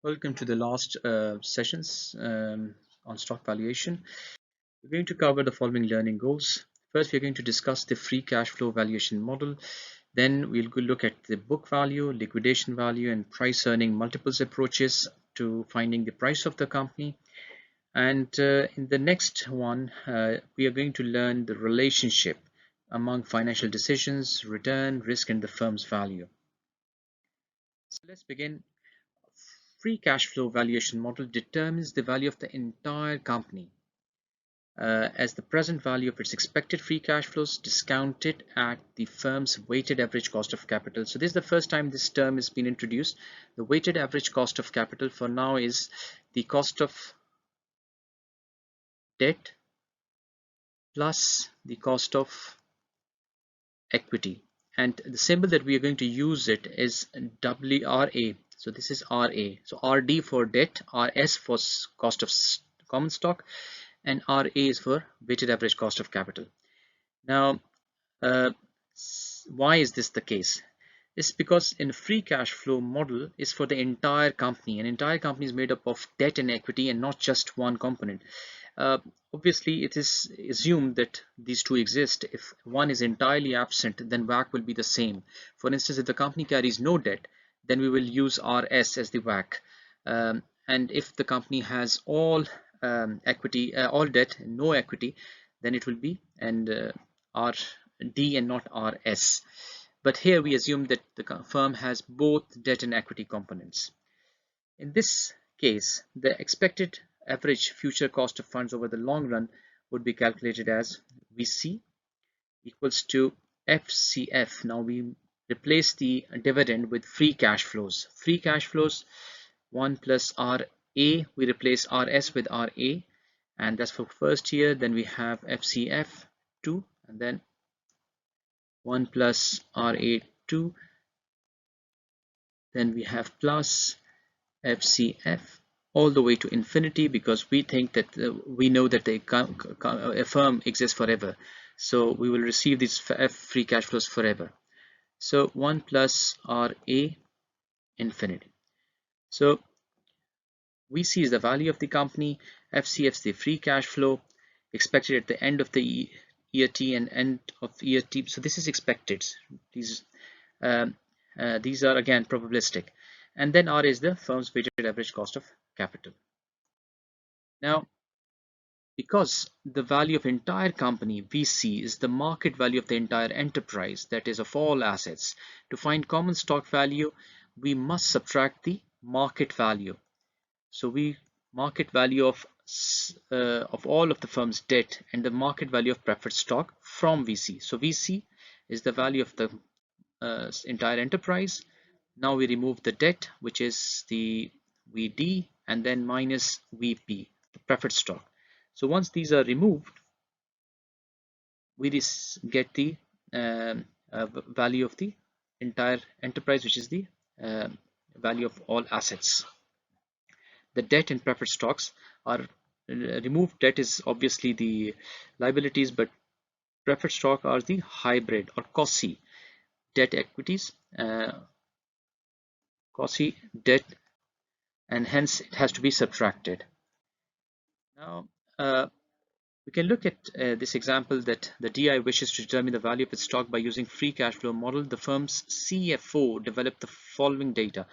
Welcome to the last sessions on stock valuation. We're going to cover the following learning goals. First, we're going to discuss the free cash flow valuation model. Then we'll go look at the book value, liquidation value, and price earning multiples approaches to finding the price of the company. And in the next one, we are going to learn the relationship among financial decisions, return, risk, and the firm's value. So let's begin. Free cash flow valuation model determines the value of the entire company as the present value of its expected free cash flows discounted at the firm's weighted average cost of capital. So this is the first time this term has been introduced. The weighted average cost of capital for now is the cost of debt plus the cost of equity, and the symbol that we are going to use it is WRA. So this is RA. So RD for debt, RS for cost of common stock, and RA is for weighted average cost of capital. Now, why is this the case? It's because in free cash flow model is for the entire company. An entire company is made up of debt and equity and not just one component. Obviously, it is assumed that these two exist. If one is entirely absent, then WACC will be the same. For instance, if the company carries no debt, then we will use RS as the WACC. And if the company has all equity, all debt, no equity, then it will be RD and not RS. But here we assume that the firm has both debt and equity components. In this case, the expected average future cost of funds over the long run would be calculated as VC equals to FCF. Now we replace the dividend with free cash flows. Free cash flows 1 plus RA, we replace RS with RA, and that's for first year. Then we have FCF 2, and then 1 plus RA2, then we have plus FCF all the way to infinity, because we think that we know that a firm exists forever, so we will receive these free cash flows forever. So 1 plus RA infinity. So VC is the value of the company, FCF is the free cash flow expected at the end of the year T and end of year T. So this is expected. These are again probabilistic. And then R is the firm's weighted average cost of capital. Now, because the value of entire company, VC, is the market value of the entire enterprise, that is of all assets, to find common stock value, we must subtract the market value. So we market value of all of the firm's debt and the market value of preferred stock from VC. So VC is the value of the entire enterprise. Now we remove the debt, which is the VD, and then minus VP, the preferred stock. So once these are removed, we get the value of the entire enterprise, which is the value of all assets. The debt and preferred stocks are removed. Debt is obviously the liabilities, but preferred stock are the hybrid or COSI debt equities, COSI debt, and hence it has to be subtracted. Now we can look at this example that the DI wishes to determine the value of its stock by using free cash flow model. The firm's CFO developed the following data.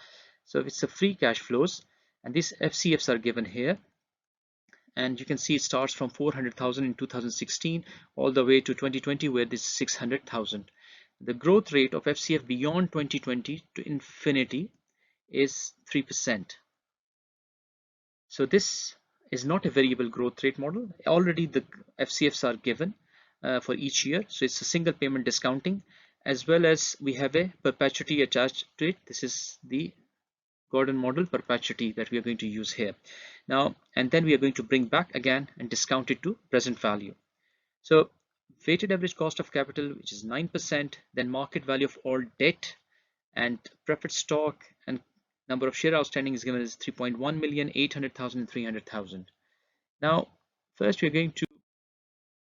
So it's the free cash flows, and these FCFs are given here, and you can see it starts from 400,000 in 2016 all the way to 2020, where this is 600,000. The growth rate of FCF beyond 2020 to infinity is 3%. So this is not a variable growth rate model. Already the FCFs are given for each year, so it's a single payment discounting, as well as we have a perpetuity attached to it. This is the Gordon model perpetuity that we are going to use here now, and then we are going to bring back again and discount it to present value. So weighted average cost of capital, which is 9%, then market value of all debt and preferred stock, and number of share outstanding is given as 3.1 million, 800,000, and 300,000. Now first we are going to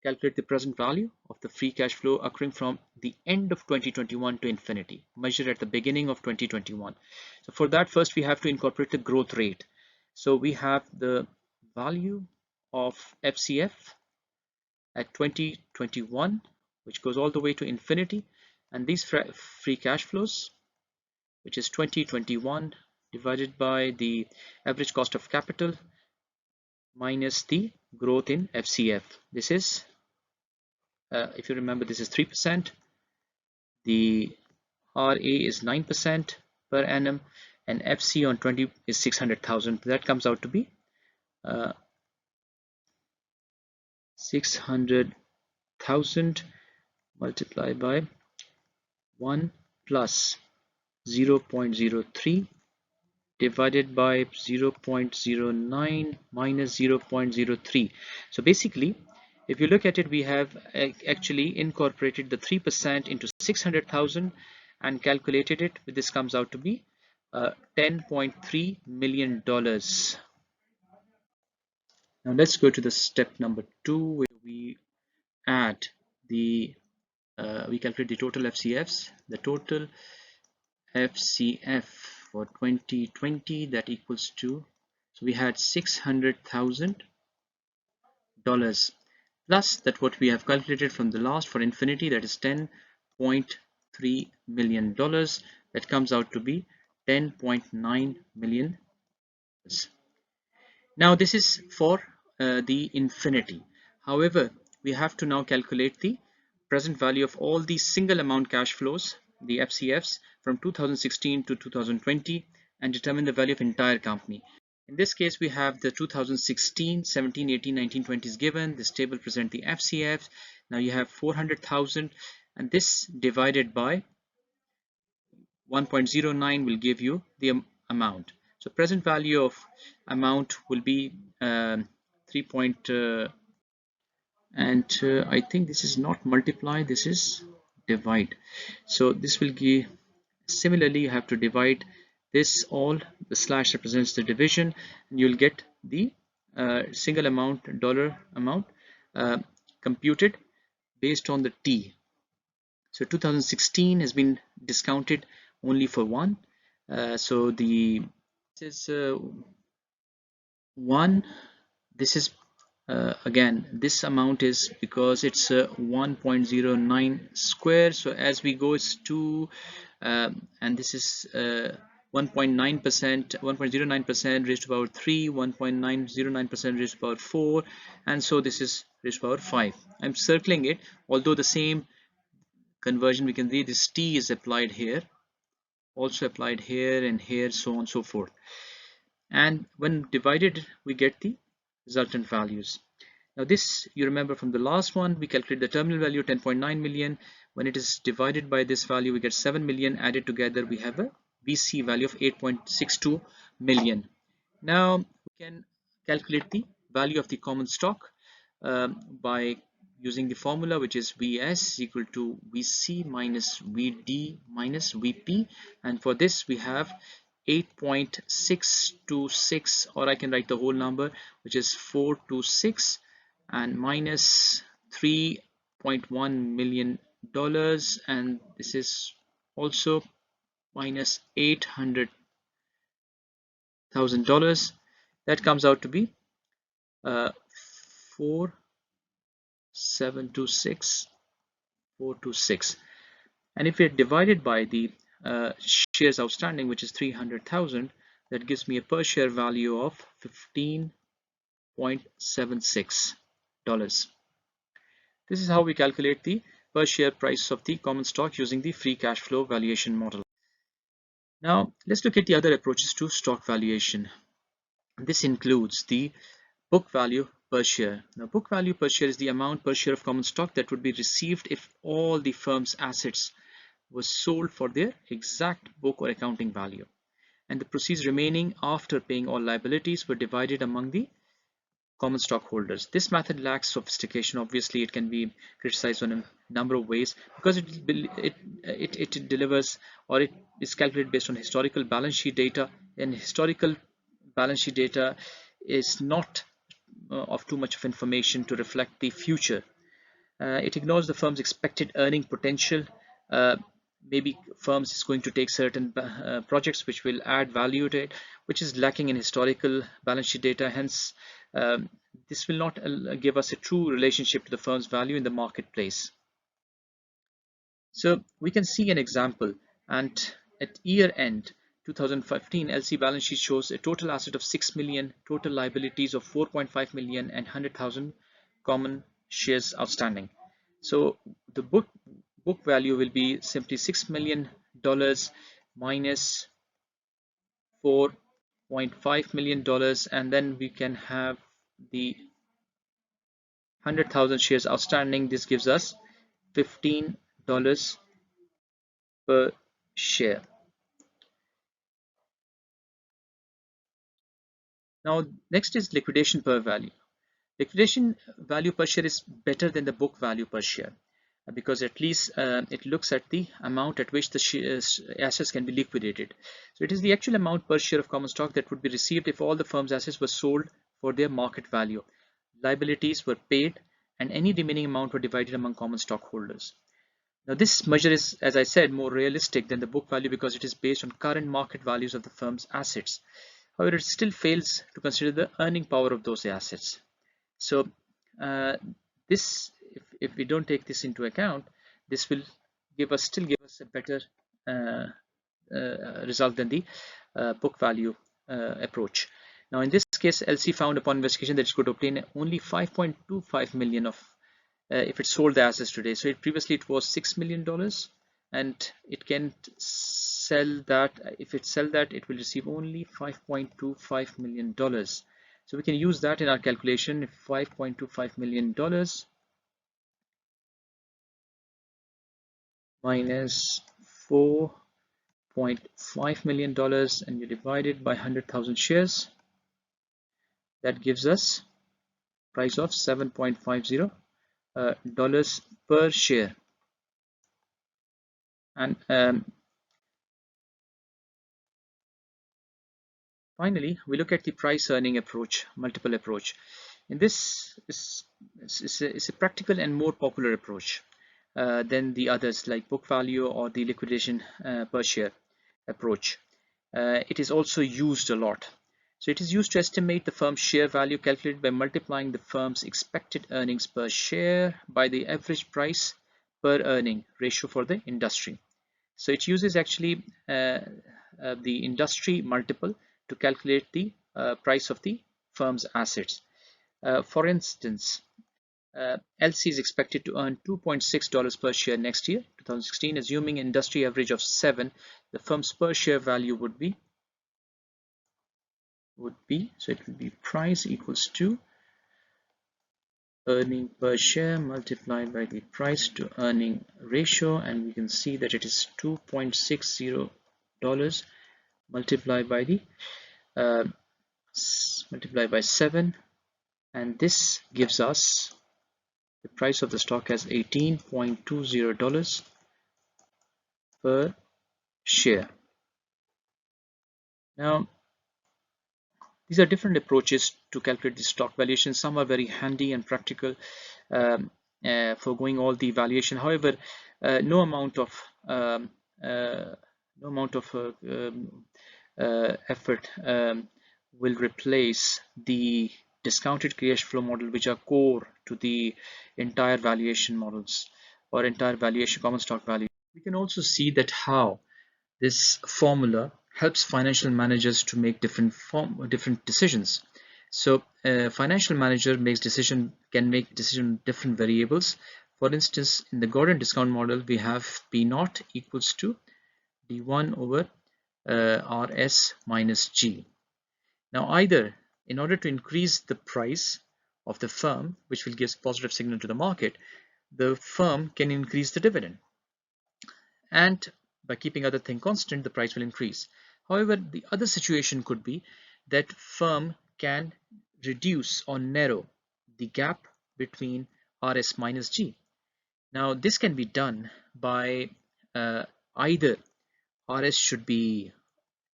calculate the present value of the free cash flow occurring from the end of 2021 to infinity, measured at the beginning of 2021. So for that, first we have to incorporate the growth rate. So we have the value of FCF at 2021, which goes all the way to infinity, and these free cash flows, which is 2021 divided by the average cost of capital minus the growth in FCF. This is, if you remember, this is 3%. The RA is 9% per annum, and FC on 20 is 600,000. That comes out to be 600,000 multiplied by 1 plus 0.03 divided by 0.09 minus 0.03. So basically, if you look at it, we have actually incorporated the 3% into 600,000 and calculated it. This comes out to be $10.3 million. Now let's go to the step number 2, where we add the we calculate the total FCFs. The total FCF for 2020, that equals to, so we had $600,000 plus that what we have calculated from the last for infinity, that is $10.3 million. That comes out to be $10.9 million. Now this is for the infinity. However, we have to now calculate the present value of all these single amount cash flows, the FCFs, from 2016 to 2020, and determine the value of entire company. In this case, we have the 2016, 17, 18, 19, 20 is given. This table presents the FCFs. Now you have 400,000, and this divided by 1.09 will give you the amount. So present value of amount will be 3. I think this is not multiply, this is divide. So this will give, similarly you have to divide this, all the slash represents the division, and you'll get the single amount, dollar amount computed based on the T. So 2016 has been discounted only for 1. So this is 1. This is again, this amount is because it's 1.09 square. So as we go, it's 2, and this is 1.9%, 1.09% raised to power 3, 1.909% raised to power 4, and so this is raised to power 5. I'm circling it, although the same conversion we can see this T is applied here, also applied here and here, so on and so forth. And when divided, we get the resultant values. Now this, you remember from the last one, we calculate the terminal value 10.9 million. When it is divided by this value, we get 7 million. Added together, we have a VC value of 8.62 million. Now we can calculate the value of the common stock by using the formula, which is VS equal to VC minus VD minus VP, and for this we have 8.626, or I can write the whole number, which is 426, and minus $3.1 million, and this is also minus $800,000. That comes out to be 4,726,426, and if we are divided by the shares outstanding, which is 300,000, that gives me a per share value of $15.76. This is how we calculate the per share price of the common stock using the free cash flow valuation model. Now let's look at the other approaches to stock valuation. This includes the book value per share. Now book value per share is the amount per share of common stock that would be received if all the firm's assets was sold for their exact book or accounting value, and the proceeds remaining after paying all liabilities were divided among the common stockholders. This method lacks sophistication. Obviously, it can be criticized on a number of ways because it delivers, or it is calculated based on historical balance sheet data, and historical balance sheet data is not of too much of information to reflect the future. It ignores the firm's expected earning potential. Uh, Maybe firms is going to take certain projects which will add value to it, which is lacking in historical balance sheet data. Hence, this will not give us a true relationship to the firm's value in the marketplace. So we can see an example, and at year end 2015, LC balance sheet shows a total asset of 6 million, total liabilities of 4.5 million, and 100,000 common shares outstanding. So the book value will be simply $6 million minus $4.5 million, and then we can have the 100,000 shares outstanding. This gives us $15 per share. Now, next is liquidation per value. Liquidation value per share is better than the book value per share because at least it looks at the amount at which the assets can be liquidated. So it is the actual amount per share of common stock that would be received if all the firm's assets were sold for their market value, liabilities were paid, and any remaining amount were divided among common stockholders. Now this measure is, as I said, more realistic than the book value because it is based on current market values of the firm's assets. However, it still fails to consider the earning power of those assets. So this, if we don't take this into account, this will still give us a better result than the book value approach. Now in this case, LC found upon investigation that it could obtain only 5.25 million of if it sold the assets today. So previously it was $6 million, and it can sell that. If it sell that, it will receive only $5.25 million. So we can use that in our calculation. $5.25 million minus $4.5 million, and you divide it by 100,000 shares. That gives us price of $7.50 dollars per share. And finally, we look at the price earning approach, multiple approach. In this is a practical and more popular approach than the others like book value or the liquidation per share approach. It is also used a lot. So it is used to estimate the firm's share value calculated by multiplying the firm's expected earnings per share by the average price per earning ratio for the industry. So it uses actually the industry multiple to calculate the price of the firm's assets. For instance, LC is expected to earn $2.6 per share next year, 2016, assuming an industry average of 7. The firm's per share value would be so it would be price equals to earning per share multiplied by the price to earning ratio, and we can see that it is $2.60 multiplied by the multiplied by 7, and this gives us the price of the stock as $18.20 per share. Now these are different approaches to calculate the stock valuation. Some are very handy and practical for going all the valuation. However, no amount of effort will replace the discounted cash flow model, which are core to the entire valuation models or entire valuation common stock value. We can also see that how this formula helps financial managers to make different decisions. So a financial manager can make decision on different variables. For instance, in the Gordon discount model, we have P0 equals to D1 over RS minus G. Now either in order to increase the price of the firm, which will give positive signal to the market, the firm can increase the dividend, and by keeping other things constant, the price will increase. However, the other situation could be that firm can reduce or narrow the gap between RS minus G. Now this can be done by either RS should be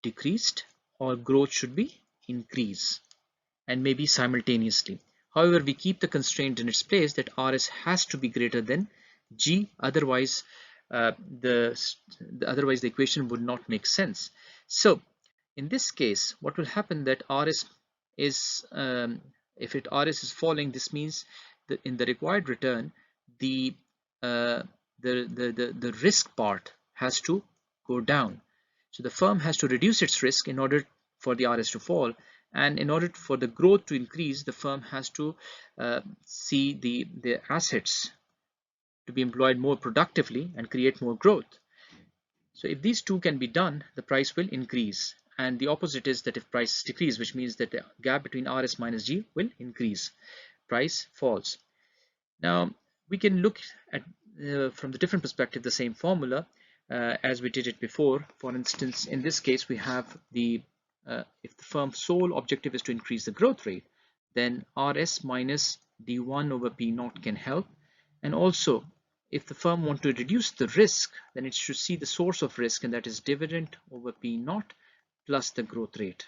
decreased or growth should be increased, and maybe simultaneously. However, we keep the constraint in its place that RS has to be greater than G, otherwise otherwise the equation would not make sense. So in this case, what will happen that RS is if RS is falling, this means that in the required return, the uh, the risk part has to go down. So the firm has to reduce its risk in order for the RS to fall, and in order for the growth to increase, the firm has to see the assets to be employed more productively and create more growth. So if these two can be done, the price will increase. And the opposite is that if price decrease, which means that the gap between RS minus G will increase, price falls. Now we can look at from the different perspective the same formula as we did it before. For instance, in this case we have the if the firm's sole objective is to increase the growth rate, then RS minus D1 over P naught can help. And also, if the firm wants to reduce the risk, then it should see the source of risk, and that is dividend over P naught plus the growth rate.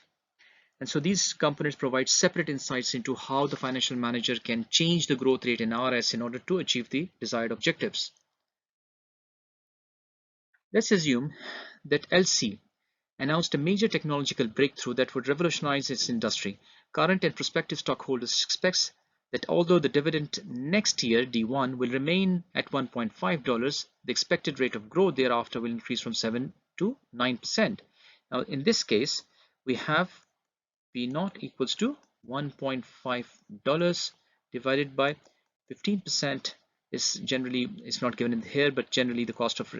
And so these components provide separate insights into how the financial manager can change the growth rate in RS in order to achieve the desired objectives. Let's assume that LC announced a major technological breakthrough that would revolutionize its industry. Current and prospective stockholders expect that although the dividend next year, D1, will remain at $1.5, the expected rate of growth thereafter will increase from 7 to 9%. Now, in this case, we have P naught equals to $1.5 divided by 15% is generally, it's not given in here, but generally the cost of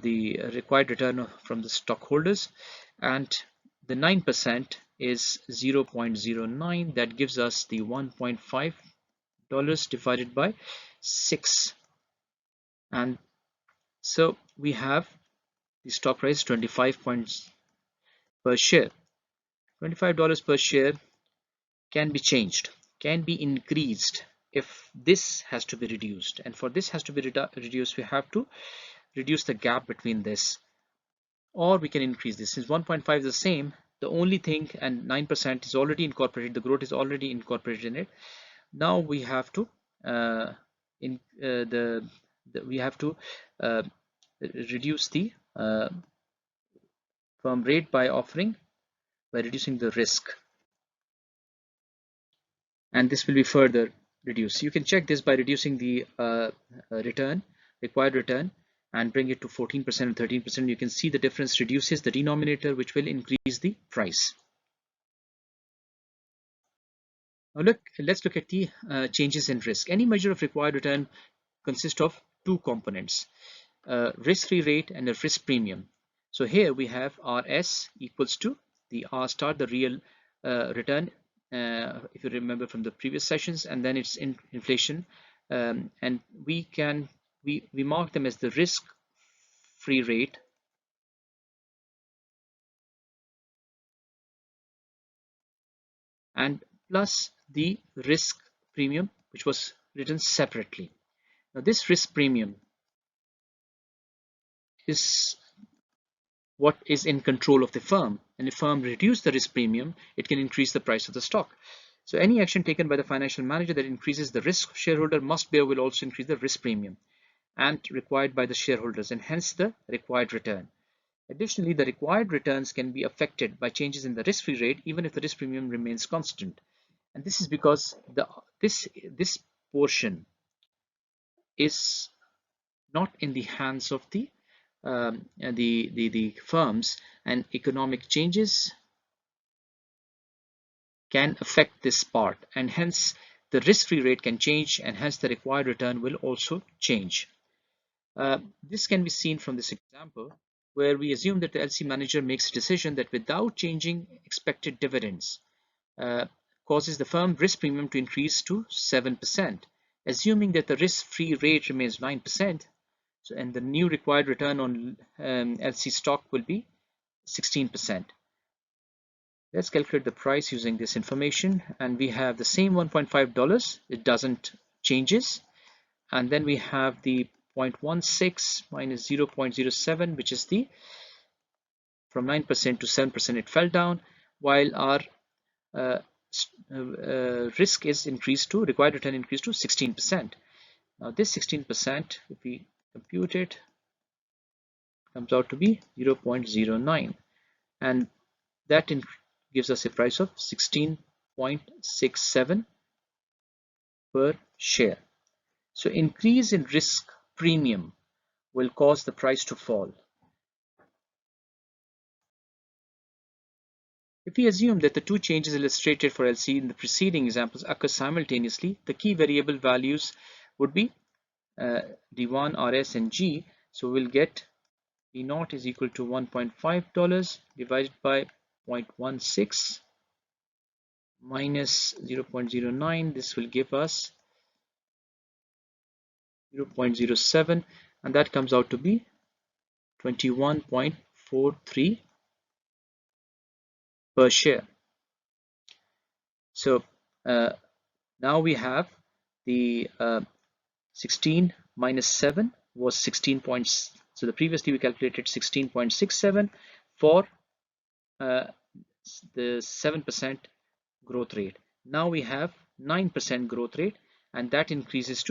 the required return from the stockholders, and the 9% is 0.09. That gives us the $1.5 divided by 6, and so we have the stock price 25 points per share. $25 per share can be changed, can be increased if this has to be reduced, and for this has to be reduced, we have to reduce the gap between this, or we can increase this. Since 1.5 is the same, the only thing, and 9% is already incorporated, the growth is already incorporated in it. Now we have to reduce the firm rate by reducing the risk, and this will be further reduced. You can check this by reducing the required return, and bring it to 14% and 13%. You can see the difference reduces the denominator, which will increase the price. Now let's look at the changes in risk. Any measure of required return consists of two components, risk-free rate and a risk premium. So here we have RS equals to the R star, the real return, if you remember from the previous sessions, and then it's inflation, and we mark them as the risk-free rate and plus the risk premium, which was written separately. Now this risk premium is what is in control of the firm, and if firm reduce the risk premium, it can increase the price of the stock. So any action taken by the financial manager that increases the risk shareholder must bear will also increase the risk premium and required by the shareholders, and hence the required return. Additionally, the required returns can be affected by changes in the risk-free rate even if the risk premium remains constant. And this is because this portion is not in the hands of the firms, and economic changes can affect this part, and hence the risk-free rate can change, and hence the required return will also change. This can be seen from this example, where we assume that the LC manager makes a decision that without changing expected dividends causes the firm risk premium to increase to 7%, assuming that the risk-free rate remains 9%. So, and the new required return on LC stock will be 16%. Let's calculate the price using this information, and we have the same $1.5. It doesn't changes, and then we have the 0.16 minus 0.07, which is the from 9% to 7%. It fell down, while our risk is increased to, required return increased to 16%. Now this 16%, if we compute it, comes out to be 0.09, and that gives us a price of 16.67 per share. So increase in risk premium will cause the price to fall. If we assume that the two changes illustrated for LC in the preceding examples occur simultaneously, the key variable values would be D1, RS, and G. So we'll get D0 is equal to $1.5 divided by 0.16 minus 0.09. This will give us 0.07, and that comes out to be 21.43 per share. So now we have the 16 minus 7 was 16 points. So the previously we calculated 16.67 for the 7% growth rate. Now we have 9% growth rate, and that increases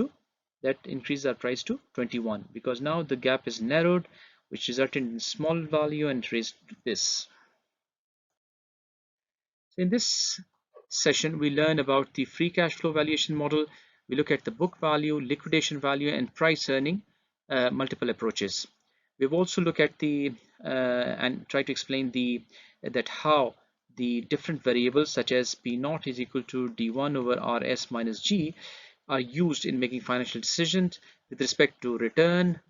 our price to 21, because now the gap is narrowed, which resulted in small value and raised this. So in this session, we learn about the free cash flow valuation model. We look at the book value, liquidation value, and price earning multiple approaches. We've also looked at the and try to explain that how the different variables such as P0 is equal to D1 over RS minus G are used in making financial decisions with respect to return,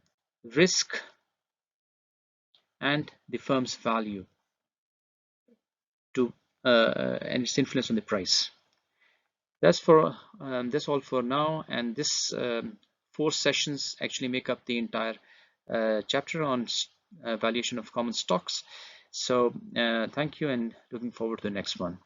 risk, and the firm's value to and its influence on the price. That's all for now, and this 4 sessions actually make up the entire chapter on valuation of common stocks. So thank you, and looking forward to the next one.